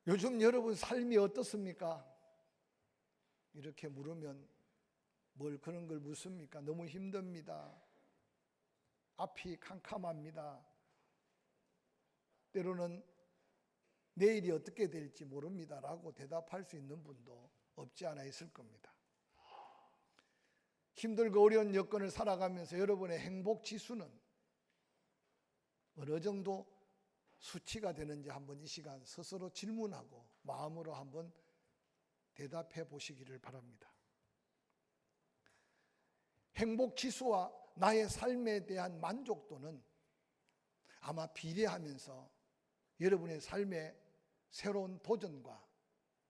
요즘 여러분 삶이 어떻습니까? 이렇게 물으면 뭘 그런 걸 묻습니까? 너무 힘듭니다. 앞이 캄캄합니다. 때로는 내일이 어떻게 될지 모릅니다 라고 대답할 수 있는 분도 없지 않아 있을 겁니다. 힘들고 어려운 여건을 살아가면서 여러분의 행복 지수는 어느 정도 수치가 되는지 한번 이 시간 스스로 질문하고 마음으로 한번 대답해 보시기를 바랍니다. 행복 지수와 나의 삶에 대한 만족도는 아마 비례하면서 여러분의 삶의 새로운 도전과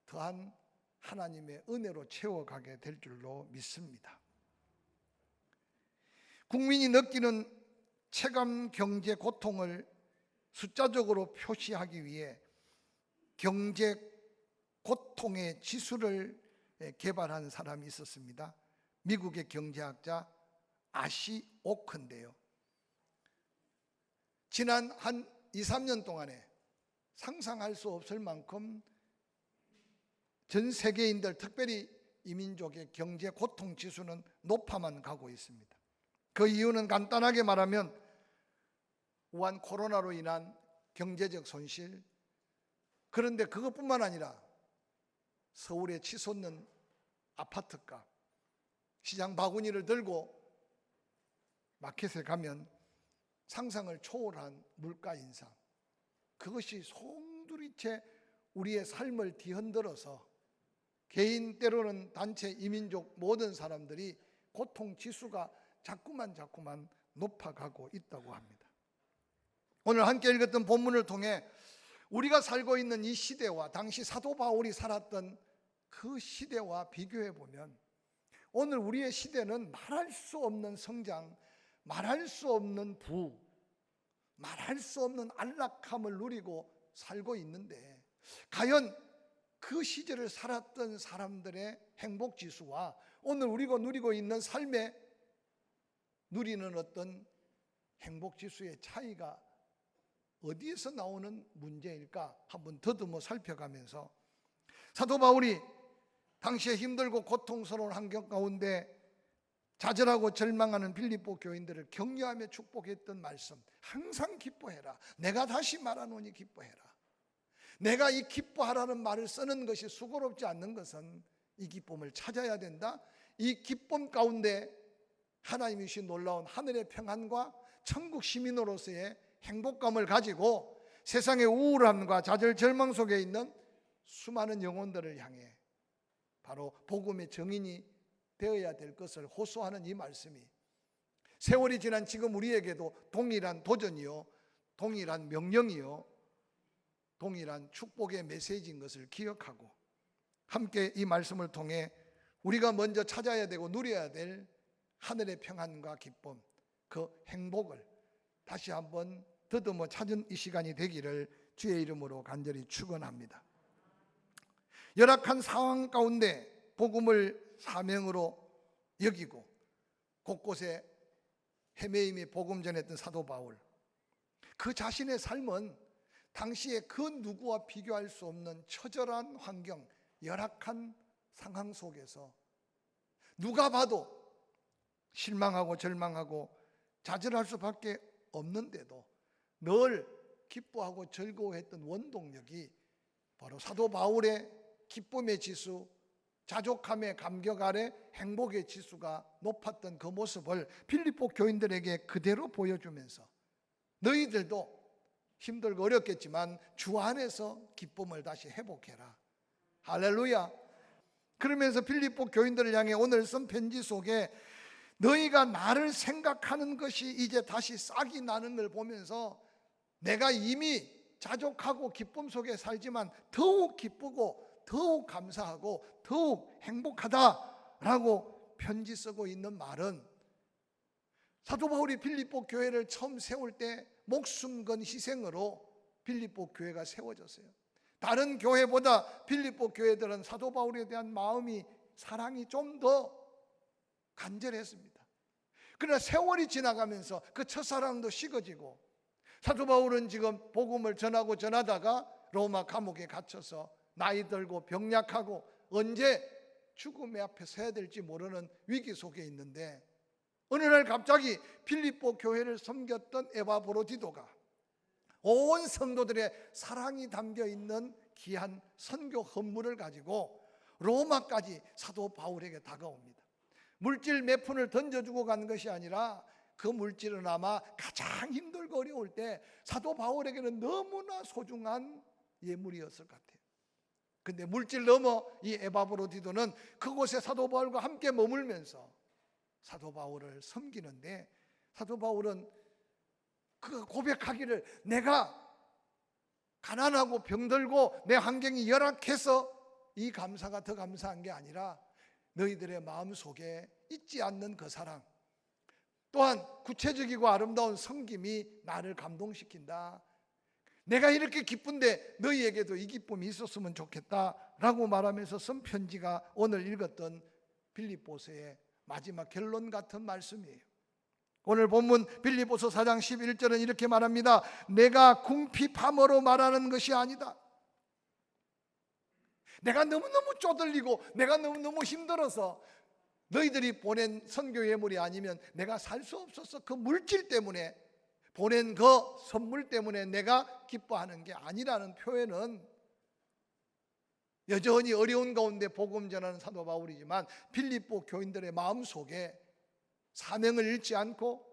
더한 하나님의 은혜로 채워가게 될 줄로 믿습니다. 국민이 느끼는 체감 경제 고통을 숫자적으로 표시하기 위해 경제 고통의 지수를 개발한 사람이 있었습니다. 미국의 경제학자 아시 오크인데요. 지난 한 2, 3년 동안에 상상할 수 없을 만큼 전 세계인들, 특별히 이민족의 경제 고통 지수는 높아만 가고 있습니다. 그 이유는 간단하게 말하면 우한 코로나로 인한 경제적 손실, 그런데 그것뿐만 아니라 서울에 치솟는 아파트값, 시장 바구니를 들고 마켓에 가면 상상을 초월한 물가 인상, 그것이 송두리째 우리의 삶을 뒤흔들어서 개인 때로는 단체 이민족 모든 사람들이 고통 지수가 자꾸만 높아가고 있다고 합니다. 오늘 함께 읽었던 본문을 통해 우리가 살고 있는 이 시대와 당시 사도 바울이 살았던 그 시대와 비교해 보면 오늘 우리의 시대는 말할 수 없는 성장, 말할 수 없는 부, 말할 수 없는 안락함을 누리고 살고 있는데, 과연 그 시절을 살았던 사람들의 행복지수와 오늘 우리가 누리고 있는 삶에 누리는 어떤 행복지수의 차이가 어디에서 나오는 문제일까 한번 더듬어 살펴가면서, 사도 바울이 당시에 힘들고 고통스러운 환경 가운데 좌절하고 절망하는 빌립보 교인들을 격려하며 축복했던 말씀, 항상 기뻐해라. 내가 다시 말하노니 기뻐해라. 내가 이 기뻐하라는 말을 쓰는 것이 수고롭지 않는 것은 이 기쁨을 찾아야 된다. 이 기쁨 가운데 하나님이 주신 놀라운 하늘의 평안과 천국 시민으로서의 행복감을 가지고 세상의 우울함과 좌절 절망 속에 있는 수많은 영혼들을 향해 바로 복음의 증인이 되어야 될 것을 호소하는 이 말씀이 세월이 지난 지금 우리에게도 동일한 도전이요, 동일한 명령이요, 동일한 축복의 메시지인 것을 기억하고 함께 이 말씀을 통해 우리가 먼저 찾아야 되고 누려야 될 하늘의 평안과 기쁨, 그 행복을 다시 한번 더듬어 찾은 이 시간이 되기를 주의 이름으로 간절히 축원합니다. 열악한 상황 가운데 복음을 사명으로 여기고 곳곳에 헤매임이 복음 전했던 사도 바울, 그 자신의 삶은 당시에 그 누구와 비교할 수 없는 처절한 환경, 열악한 상황 속에서 누가 봐도 실망하고 절망하고 좌절할 수밖에 없는데도 늘 기뻐하고 즐거워했던 원동력이 바로 사도 바울의 기쁨의 지수, 자족함의 감격 아래 행복의 지수가 높았던 그 모습을 빌립보 교인들에게 그대로 보여주면서 너희들도 힘들고 어렵겠지만 주 안에서 기쁨을 다시 회복해라. 할렐루야. 그러면서 빌립보 교인들을 향해 오늘 쓴 편지 속에 너희가 나를 생각하는 것이 이제 다시 싹이 나는 걸 보면서 내가 이미 자족하고 기쁨 속에 살지만 더욱 기쁘고 더욱 감사하고 더욱 행복하다라고 편지 쓰고 있는 말은, 사도 바울이 빌립보 교회를 처음 세울 때 목숨 건 희생으로 빌립보 교회가 세워졌어요. 다른 교회보다 빌립보 교회들은 사도 바울에 대한 마음이, 사랑이 좀 더 간절했습니다. 그러나 세월이 지나가면서 그 첫사랑도 식어지고 사도 바울은 지금 복음을 전하고 전하다가 로마 감옥에 갇혀서 나이 들고 병약하고 언제 죽음의 앞에 서야 될지 모르는 위기 속에 있는데, 어느 날 갑자기 빌립보 교회를 섬겼던 에바브로디도가 온 성도들의 사랑이 담겨 있는 귀한 선교 헌물을 가지고 로마까지 사도 바울에게 다가옵니다. 물질 몇 푼을 던져주고 간 것이 아니라 그 물질은 아마 가장 힘들고 어려울 때 사도 바울에게는 너무나 소중한 예물이었을 것 같아요. 근데 물질 넘어 이 에바브로디도는 그곳에 사도 바울과 함께 머물면서 사도 바울을 섬기는데, 사도 바울은 그 고백하기를, 내가 가난하고 병들고 내 환경이 열악해서 이 감사가 더 감사한 게 아니라 너희들의 마음속에 잊지 않는 그 사랑, 또한 구체적이고 아름다운 섬김이 나를 감동시킨다. 내가 이렇게 기쁜데 너희에게도 이 기쁨이 있었으면 좋겠다라고 말하면서 쓴 편지가 오늘 읽었던 빌립보서의 마지막 결론 같은 말씀이에요. 오늘 본문 빌립보서 4장 11절은 이렇게 말합니다. 내가 궁핍함으로 말하는 것이 아니다. 내가 너무너무 쪼들리고 내가 너무너무 힘들어서 너희들이 보낸 선교 예물이 아니면 내가 살 수 없어서 그 물질 때문에, 보낸 그 선물 때문에 내가 기뻐하는 게 아니라는 표현은, 여전히 어려운 가운데 복음 전하는 사도 바울이지만 빌립보 교인들의 마음속에 사명을 잃지 않고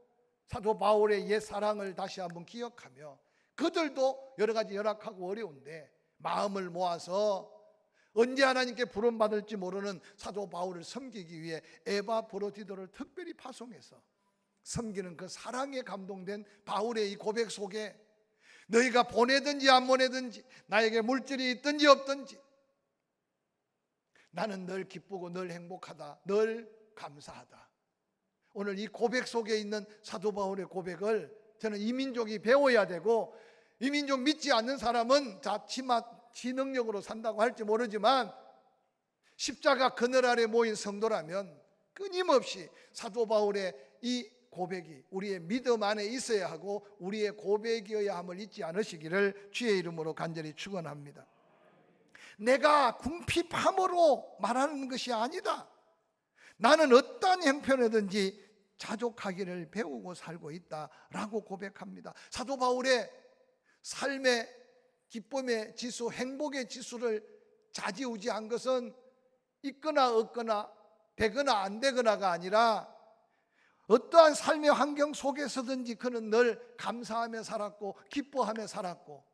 사도 바울의 옛 사랑을 다시 한번 기억하며, 그들도 여러 가지 열악하고 어려운데 마음을 모아서 언제 하나님께 부름받을지 모르는 사도 바울을 섬기기 위해 에바브로디도를 특별히 파송해서 섬기는 그 사랑에 감동된 바울의 이 고백 속에, 너희가 보내든지 안 보내든지, 나에게 물질이 있든지 없든지 나는 늘 기쁘고 늘 행복하다, 늘 감사하다. 오늘 이 고백 속에 있는 사도 바울의 고백을 저는 이 민족이 배워야 되고, 이 민족 믿지 않는 사람은 지 능력으로 산다고 할지 모르지만 십자가 그늘 아래 모인 성도라면 끊임없이 사도 바울의 이 고백이 우리의 믿음 안에 있어야 하고 우리의 고백이어야 함을 잊지 않으시기를 주의 이름으로 간절히 축원합니다. 내가 궁핍함으로 말하는 것이 아니다. 나는 어떠한 형편이든지 자족하기를 배우고 살고 있다라고 고백합니다. 사도 바울의 삶의 기쁨의 지수, 행복의 지수를 좌지우지한 것은 있거나 없거나 되거나 안 되거나가 아니라 어떠한 삶의 환경 속에서든지 그는 늘 감사하며 살았고 기뻐하며 살았고,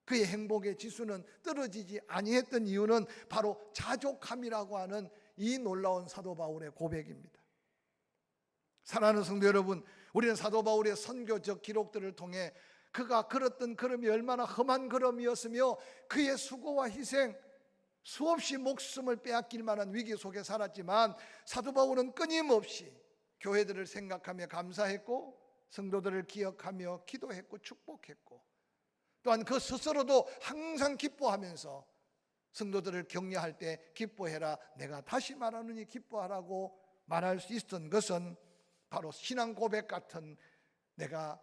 그의 행복의 지수는 떨어지지 아니했던 이유는 바로 자족함이라고 하는 이 놀라운 사도 바울의 고백입니다. 사랑하는 성도 여러분, 우리는 사도 바울의 선교적 기록들을 통해 그가 걸었던 걸음이 얼마나 험한 걸음이었으며 그의 수고와 희생, 수없이 목숨을 빼앗길 만한 위기 속에 살았지만 사도 바울은 끊임없이 교회들을 생각하며 감사했고 성도들을 기억하며 기도했고 축복했고, 또한 그 스스로도 항상 기뻐하면서 성도들을 격려할 때 기뻐해라, 내가 다시 말하느니 기뻐하라고 말할 수 있었던 것은 바로 신앙 고백 같은, 내가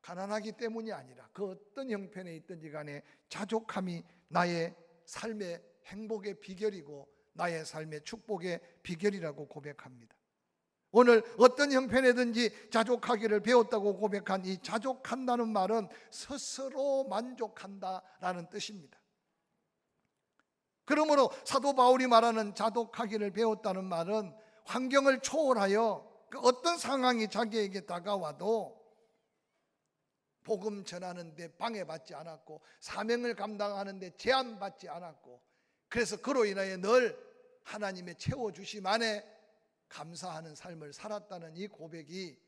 가난하기 때문이 아니라 그 어떤 형편에 있든지 간에 자족함이 나의 삶의 행복의 비결이고 나의 삶의 축복의 비결이라고 고백합니다. 오늘 어떤 형편이든지 자족하기를 배웠다고 고백한 이 자족한다는 말은 스스로 만족한다라는 뜻입니다. 그러므로 사도 바울이 말하는 자족하기를 배웠다는 말은 환경을 초월하여 그 어떤 상황이 자기에게 다가와도 복음 전하는데 방해받지 않았고 사명을 감당하는데 제한받지 않았고, 그래서 그로 인하여 늘 하나님의 채워주심 안에 감사하는 삶을 살았다는 이 고백이,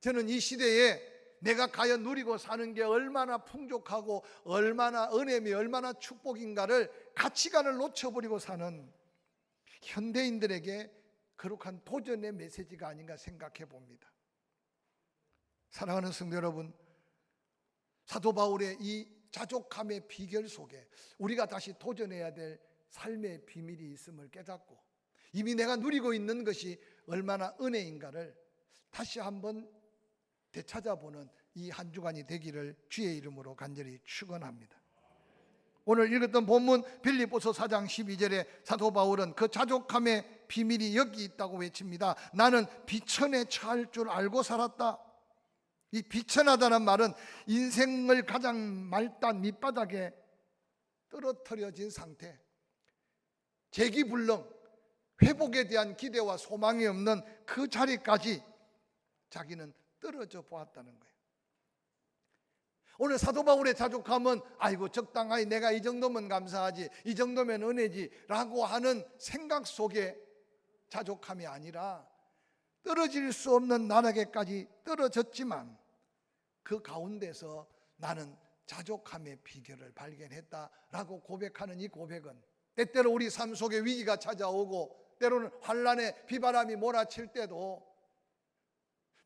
저는 이 시대에 내가 과연 누리고 사는 게 얼마나 풍족하고 얼마나 은혜며 얼마나 축복인가를, 가치관을 놓쳐버리고 사는 현대인들에게 거룩한 도전의 메시지가 아닌가 생각해 봅니다. 사랑하는 성도 여러분, 사도 바울의 이 자족함의 비결 속에 우리가 다시 도전해야 될 삶의 비밀이 있음을 깨닫고 이미 내가 누리고 있는 것이 얼마나 은혜인가를 다시 한번 되찾아보는 이 한 주간이 되기를 주의 이름으로 간절히 축원합니다. 오늘 읽었던 본문 빌립보서 4장 12절에 사도 바울은 그 자족함의 비밀이 여기 있다고 외칩니다. 나는 비천에 처할 줄 알고 살았다. 이 비천하다는 말은 인생을 가장 말단 밑바닥에 떨어뜨려진 상태, 재기불능, 회복에 대한 기대와 소망이 없는 그 자리까지 자기는 떨어져 보았다는 거예요. 오늘 사도 바울의 자족함은 아이고 적당하니 내가 이 정도면 감사하지, 이 정도면 은혜지 라고 하는 생각 속에 자족함이 아니라 떨어질 수 없는 나락에까지 떨어졌지만 그 가운데서 나는 자족함의 비결을 발견했다라고 고백하는 이 고백은 때때로 우리 삶 속에 위기가 찾아오고 때로는 환난의 비바람이 몰아칠 때도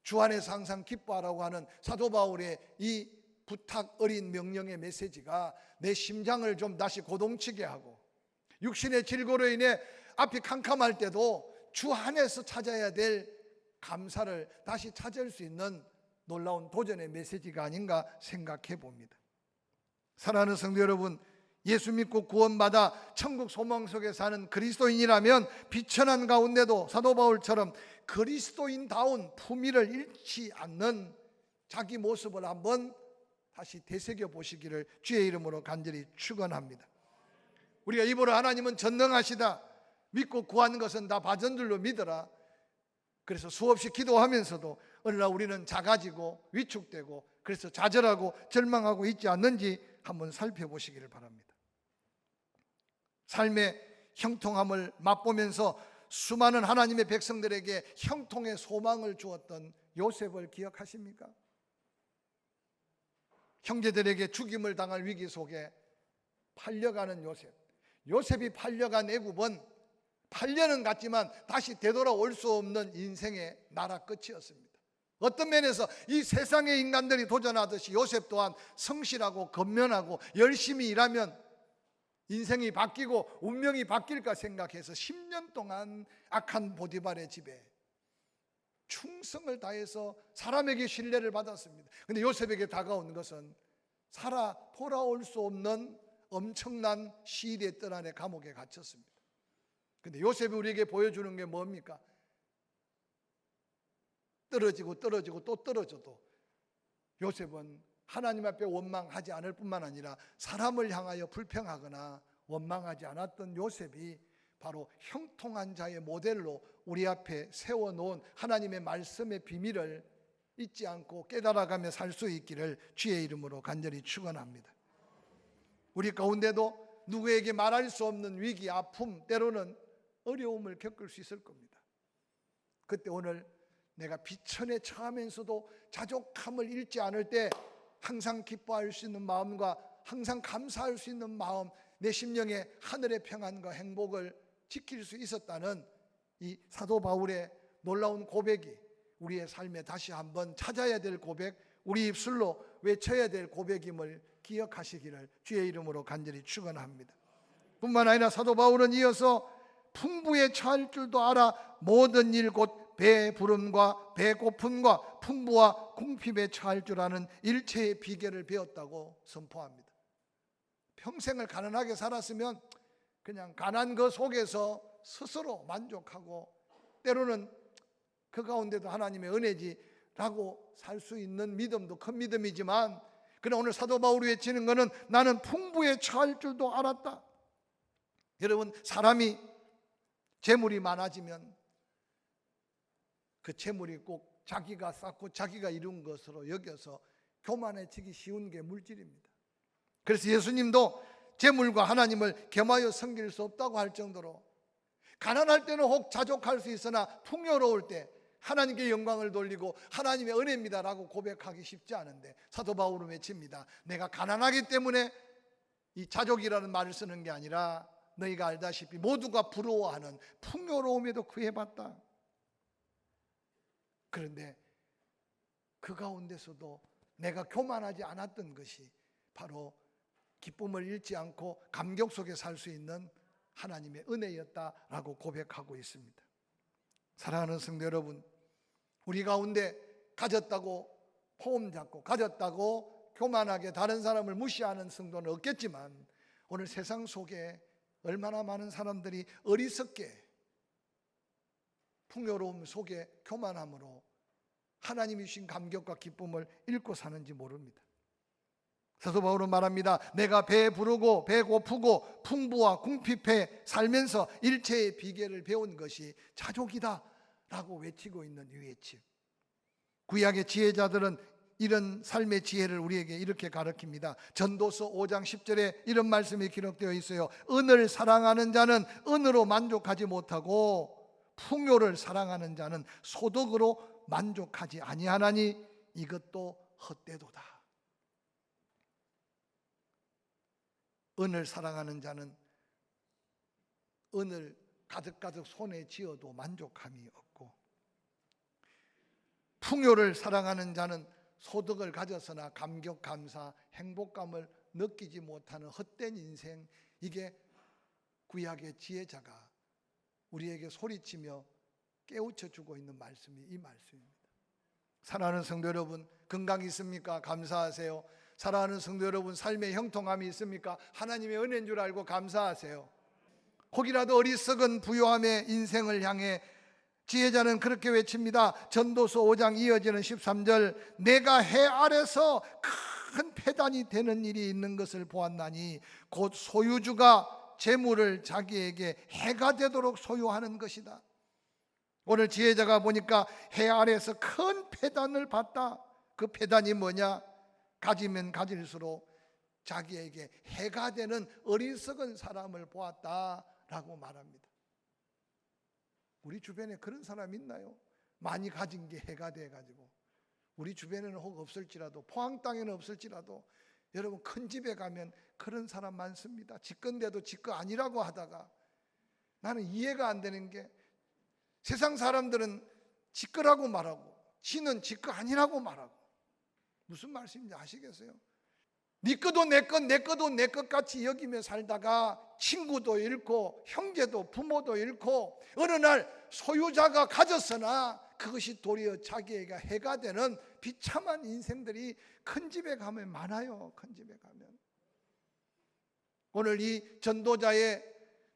주 안에서 항상 기뻐하라고 하는 사도 바울의 이 부탁 어린 명령의 메시지가 내 심장을 좀 다시 고동치게 하고 육신의 질고로 인해 앞이 캄캄할 때도 주 안에서 찾아야 될 감사를 다시 찾을 수 있는 놀라운 도전의 메시지가 아닌가 생각해 봅니다. 사랑하는 성도 여러분, 예수 믿고 구원받아 천국 소망 속에 사는 그리스도인이라면 비천한 가운데도 사도 바울처럼 그리스도인다운 품위를 잃지 않는 자기 모습을 한번 다시 되새겨 보시기를 주의 이름으로 간절히 축원합니다. 우리가 입으로 하나님은 전능하시다, 믿고 구하는 것은 다 바전들로 믿어라, 그래서 수없이 기도하면서도 어느 날 우리는 작아지고 위축되고 그래서 좌절하고 절망하고 있지 않는지 한번 살펴보시기를 바랍니다. 삶의 형통함을 맛보면서 수많은 하나님의 백성들에게 형통의 소망을 주었던 요셉을 기억하십니까? 형제들에게 죽임을 당할 위기 속에 팔려가는 요셉, 요셉이 팔려간 애굽은 8년은 갔지만 다시 되돌아올 수 없는 인생의 나라 끝이었습니다. 어떤 면에서 이 세상의 인간들이 도전하듯이 요셉 또한 성실하고 건면하고 열심히 일하면 인생이 바뀌고 운명이 바뀔까 생각해서 10년 동안 악한 보디발의 집에 충성을 다해서 사람에게 신뢰를 받았습니다. 그런데 요셉에게 다가온 것은 살아 돌아올 수 없는 엄청난 시일의 뜰 안에 감옥에 갇혔습니다. 그런데 요셉이 우리에게 보여주는 게 뭡니까? 떨어지고 떨어지고 또 떨어져도 요셉은 하나님 앞에 원망하지 않을 뿐만 아니라 사람을 향하여 불평하거나 원망하지 않았던 요셉이 바로 형통한 자의 모델로 우리 앞에 세워놓은 하나님의 말씀의 비밀을 잊지 않고 깨달아가며 살 수 있기를 주의 이름으로 간절히 축원합니다. 우리 가운데도 누구에게 말할 수 없는 위기, 아픔, 때로는 어려움을 겪을 수 있을 겁니다. 그때 오늘 내가 비천에 처하면서도 자족함을 잃지 않을 때 항상 기뻐할 수 있는 마음과 항상 감사할 수 있는 마음, 내 심령의 하늘의 평안과 행복을 지킬 수 있었다는 이 사도 바울의 놀라운 고백이 우리의 삶에 다시 한번 찾아야 될 고백, 우리 입술로 외쳐야 될 고백임을 기억하시기를 주의 이름으로 간절히 축원합니다. 뿐만 아니라 사도 바울은 이어서 풍부에 처할 줄도 알아 모든 일 곧 배부름과 배고픔과 풍부와 궁핍에 처할 줄 아는 일체의 비결을 배웠다고 선포합니다. 평생을 가난하게 살았으면 그냥 가난 그 속에서 스스로 만족하고 때로는 그 가운데도 하나님의 은혜지라고 살 수 있는 믿음도 큰 믿음이지만, 그러나 오늘 사도 바울이 외치는 것은 나는 풍부에 처할 줄도 알았다. 여러분, 사람이 재물이 많아지면 그 재물이 꼭 자기가 쌓고 자기가 이룬 것으로 여겨서 교만해지기 쉬운 게 물질입니다. 그래서 예수님도 재물과 하나님을 겸하여 섬길 수 없다고 할 정도로 가난할 때는 혹 자족할 수 있으나 풍요로울 때 하나님께 영광을 돌리고 하나님의 은혜입니다라고 고백하기 쉽지 않은데 사도 바울은 외칩니다. 내가 가난하기 때문에 이 자족이라는 말을 쓰는 게 아니라 너희가 알다시피 모두가 부러워하는 풍요로움에도 구애받다. 그런데 그 가운데서도 내가 교만하지 않았던 것이 바로 기쁨을 잃지 않고 감격 속에 살 수 있는 하나님의 은혜였다라고 고백하고 있습니다. 사랑하는 성도 여러분, 우리 가운데 가졌다고 포옹 잡고 가졌다고 교만하게 다른 사람을 무시하는 성도는 없겠지만 오늘 세상 속에 얼마나 많은 사람들이 어리석게 풍요로움 속에 교만함으로 하나님이 주신 감격과 기쁨을 잃고 사는지 모릅니다. 사도 바울은 말합니다. 내가 배 부르고 배 고프고 풍부와 궁핍해 살면서 일체의 비결을 배운 것이 자족이다 라고 외치고 있는 이 외침. 구약의 지혜자들은 이런 삶의 지혜를 우리에게 이렇게 가르칩니다. 전도서 5장 10절에 이런 말씀이 기록되어 있어요. 은을 사랑하는 자는 은으로 만족하지 못하고 풍요를 사랑하는 자는 소득으로 만족하지 아니하나니 이것도 헛되도다. 은을 사랑하는 자는 은을 가득가득 손에 쥐어도 만족함이 없고, 풍요를 사랑하는 자는 소득을 가졌으나 감격, 감사, 행복감을 느끼지 못하는 헛된 인생, 이게 구약의 지혜자가 우리에게 소리치며 깨우쳐주고 있는 말씀이 이 말씀입니다. 사랑하는 성도 여러분, 건강이 있습니까? 감사하세요. 사랑하는 성도 여러분, 삶의 형통함이 있습니까? 하나님의 은혜인 줄 알고 감사하세요. 혹이라도 어리석은 부요함의 인생을 향해 지혜자는 그렇게 외칩니다. 전도서 5장 이어지는 13절, 내가 해 아래서 큰 패단이 되는 일이 있는 것을 보았나니 곧 소유주가 재물을 자기에게 해가 되도록 소유하는 것이다. 오늘 지혜자가 보니까 해 아래에서 큰 패단을 봤다. 그 패단이 뭐냐? 가지면 가질수록 자기에게 해가 되는 어리석은 사람을 보았다라고 말합니다. 우리 주변에 그런 사람 있나요? 많이 가진 게 해가 돼가지고, 우리 주변에는 혹 없을지라도, 포항 땅에는 없을지라도 여러분 큰 집에 가면 그런 사람 많습니다. 집건데도 집거 아니라고 하다가, 나는 이해가 안 되는 게, 세상 사람들은 집거라고 말하고 지는 집거 아니라고 말하고, 무슨 말씀인지 아시겠어요? 네 거도 내 것, 내 거도 내 것 같이 여기며 살다가 친구도 잃고 형제도 부모도 잃고 어느 날 소유자가 가졌으나 그것이 도리어 자기에게 해가 되는 비참한 인생들이 큰 집에 가면 많아요. 큰 집에 가면. 오늘 이 전도자의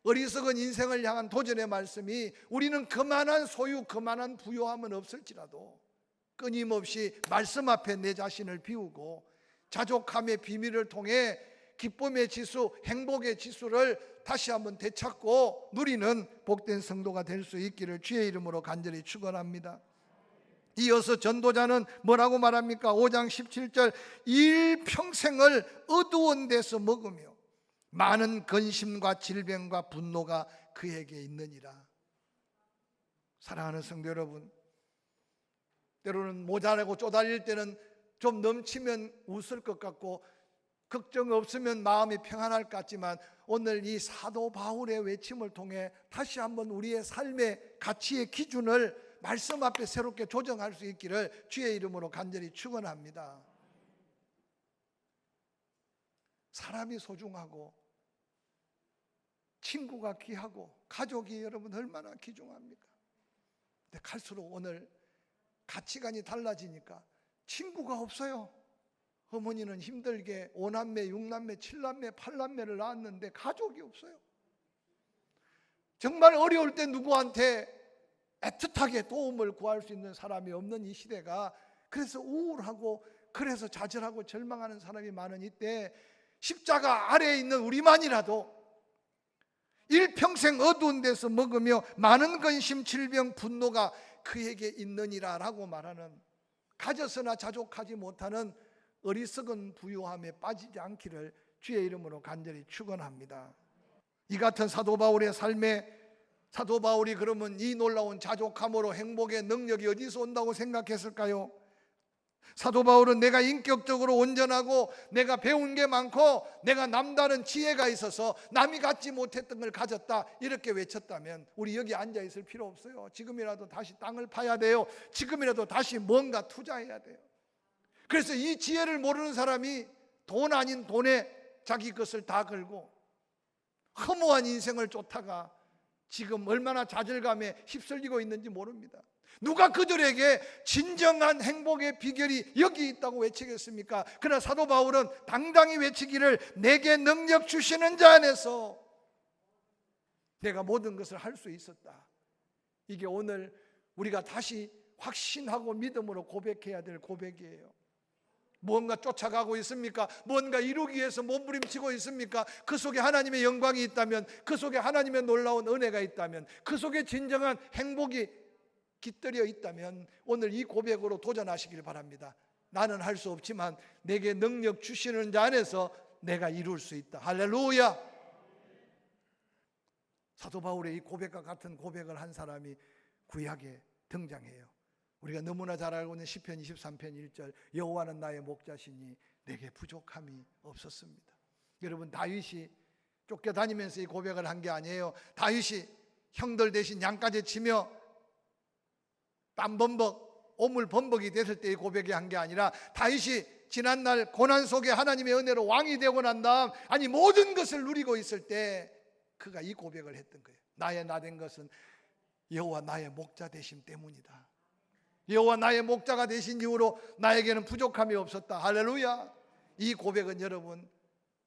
어리석은 인생을 향한 도전의 말씀이, 우리는 그만한 소유, 그만한 부요함은 없을지라도 끊임없이 말씀 앞에 내 자신을 비우고 자족함의 비밀을 통해 기쁨의 지수, 행복의 지수를 다시 한번 되찾고 누리는 복된 성도가 될 수 있기를 주의 이름으로 간절히 축원합니다. 이어서 전도자는 뭐라고 말합니까? 5장 17절, 일평생을 어두운 데서 먹으며 많은 근심과 질병과 분노가 그에게 있느니라. 사랑하는 성도 여러분, 때로는 모자라고 쪼달릴 때는 좀 넘치면 웃을 것 같고 걱정 없으면 마음이 평안할 것 같지만, 오늘 이 사도 바울의 외침을 통해 다시 한번 우리의 삶의 가치의 기준을 말씀 앞에 새롭게 조정할 수 있기를 주의 이름으로 간절히 축원합니다. 사람이 소중하고 친구가 귀하고 가족이 여러분 얼마나 귀중합니까? 근데 갈수록 오늘 가치관이 달라지니까 친구가 없어요. 어머니는 힘들게 5남매, 6남매, 7남매, 8남매를 낳았는데 가족이 없어요. 정말 어려울 때 누구한테 애틋하게 도움을 구할 수 있는 사람이 없는 이 시대가, 그래서 우울하고 그래서 좌절하고 절망하는 사람이 많은 이때, 십자가 아래에 있는 우리만이라도 일평생 어두운 데서 먹으며 많은 근심, 질병, 분노가 그에게 있느니라 라고 말하는, 가졌으나 자족하지 못하는 어리석은 부요함에 빠지지 않기를 주의 이름으로 간절히 축원합니다. 이 같은 사도 바울의 삶에, 사도 바울이 그러면 이 놀라운 자족함으로 행복의 능력이 어디서 온다고 생각했을까요? 사도 바울은 내가 인격적으로 온전하고 내가 배운 게 많고 내가 남다른 지혜가 있어서 남이 갖지 못했던 걸 가졌다, 이렇게 외쳤다면 우리 여기 앉아 있을 필요 없어요. 지금이라도 다시 땅을 파야 돼요. 지금이라도 다시 뭔가 투자해야 돼요. 그래서 이 지혜를 모르는 사람이 돈 아닌 돈에 자기 것을 다 걸고 허무한 인생을 쫓다가 지금 얼마나 좌절감에 휩쓸리고 있는지 모릅니다. 누가 그들에게 진정한 행복의 비결이 여기 있다고 외치겠습니까? 그러나 사도 바울은 당당히 외치기를 내게 능력 주시는 자 안에서 내가 모든 것을 할 수 있었다. 이게 오늘 우리가 다시 확신하고 믿음으로 고백해야 될 고백이에요. 무언가 쫓아가고 있습니까? 무언가 이루기 위해서 몸부림치고 있습니까? 그 속에 하나님의 영광이 있다면, 그 속에 하나님의 놀라운 은혜가 있다면, 그 속에 진정한 행복이 깃들여 있다면 오늘 이 고백으로 도전하시길 바랍니다. 나는 할 수 없지만 내게 능력 주시는 자 안에서 내가 이룰 수 있다. 할렐루야. 사도 바울의 이 고백과 같은 고백을 한 사람이 구약에 등장해요. 우리가 너무나 잘 알고 있는 시편 23편 1절 여호와는 나의 목자시니 내게 부족함이 없었습니다. 여러분, 다윗이 쫓겨다니면서 이 고백을 한 게 아니에요. 다윗이 형들 대신 양까지 치며 땀범벅 오물범벅이 됐을 때 이 고백이 한 게 아니라 다윗이 지난날 고난 속에 하나님의 은혜로 왕이 되고 난 다음 모든 것을 누리고 있을 때 그가 이 고백을 했던 거예요. 나의 나된 것은 여호와 나의 목자 되심 때문이다. 여호와 나의 목자가 되신 이후로 나에게는 부족함이 없었다. 할렐루야. 이 고백은 여러분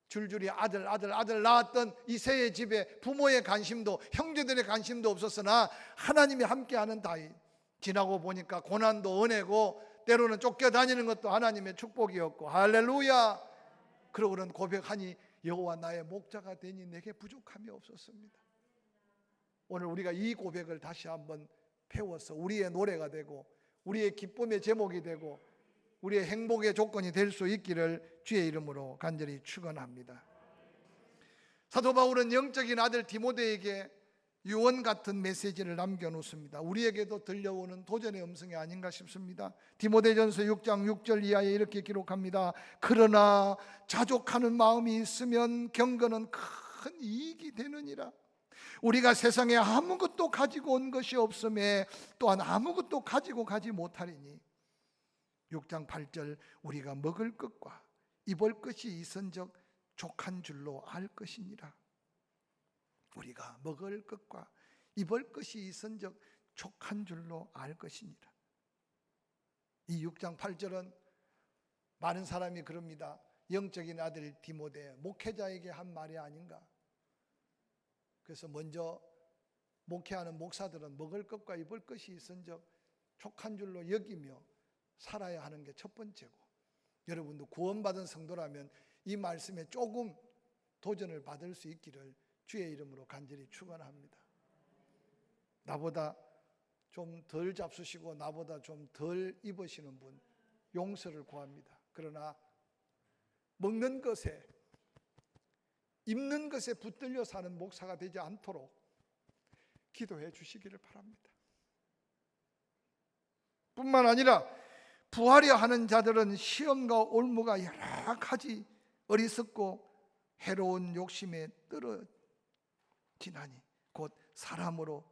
줄줄이 아들 낳았던 이새의 집에 부모의 관심도 형제들의 관심도 없었으나 하나님이 함께하는 다윗, 지나고 보니까 고난도 은혜고 때로는 쫓겨다니는 것도 하나님의 축복이었고 할렐루야. 그러고는 고백하니 여호와 나의 목자가 되니 내게 부족함이 없었습니다. 오늘 우리가 이 고백을 다시 한번 배워서 우리의 노래가 되고 우리의 기쁨의 제목이 되고 우리의 행복의 조건이 될 수 있기를 주의 이름으로 간절히 축원합니다. 사도 바울은 영적인 아들 디모데에게 유언 같은 메시지를 남겨놓습니다. 우리에게도 들려오는 도전의 음성이 아닌가 싶습니다. 디모데전서 6장 6절 이하에 이렇게 기록합니다. 그러나 자족하는 마음이 있으면 경건은 큰 이익이 되느니라. 우리가 세상에 아무것도 가지고 온 것이 없음에 또한 아무것도 가지고 가지 못하리니 6장 8절 우리가 먹을 것과 입을 것이 있은즉 족한 줄로 알 것이니라. 우리가 먹을 것과 입을 것이 있은즉 족한 줄로 알 것이니라. 이 6장 8절은 많은 사람이 그럽니다. 영적인 아들 디모데 목회자에게 한 말이 아닌가. 그래서 먼저 목회하는 목사들은 먹을 것과 입을 것이 있은즉 족한 줄로 여기며 살아야 하는 게 첫 번째고, 여러분도 구원받은 성도라면 이 말씀에 조금 도전을 받을 수 있기를 주의 이름으로 간절히 축원합니다. 나보다 좀 덜 잡수시고 나보다 좀 덜 입으시는 분 용서를 구합니다. 그러나 먹는 것에 입는 것에 붙들려 사는 목사가 되지 않도록 기도해 주시기를 바랍니다. 뿐만 아니라 부하려 하는 자들은 시험과 올무가 여러 가지 어리석고 해로운 욕심에 떨어지나니 곧 사람으로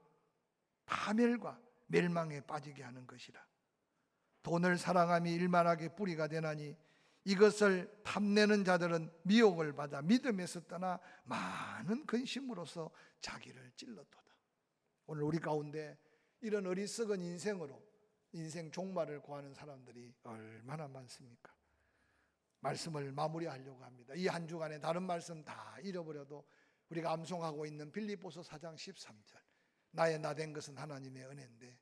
파멸과 멸망에 빠지게 하는 것이라. 돈을 사랑함이 일만하게 뿌리가 되나니 이것을 탐내는 자들은 미혹을 받아 믿음에서 떠나 많은 근심으로서 자기를 찔렀도다. 오늘 우리 가운데 이런 어리석은 인생으로 인생 종말을 구하는 사람들이 얼마나 많습니까? 말씀을 마무리하려고 합니다. 이 한 주간에 다른 말씀 다 잃어버려도 우리가 암송하고 있는 빌립보서 4장 13절 나의 나된 것은 하나님의 은혜인데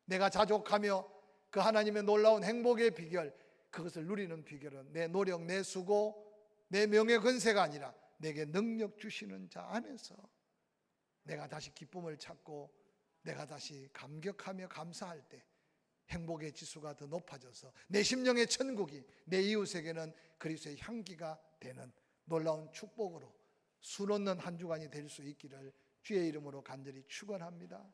내가 자족하며 그 하나님의 놀라운 행복의 비결, 그것을 누리는 비결은 내 노력, 내 수고, 내 명예 근세가 아니라 내게 능력 주시는 자 안에서 내가 다시 기쁨을 찾고 내가 다시 감격하며 감사할 때 행복의 지수가 더 높아져서 내 심령의 천국이 내 이웃에게는 그리스도의 향기가 되는 놀라운 축복으로 수놓는 한 주간이 될 수 있기를 주의 이름으로 간절히 축원합니다.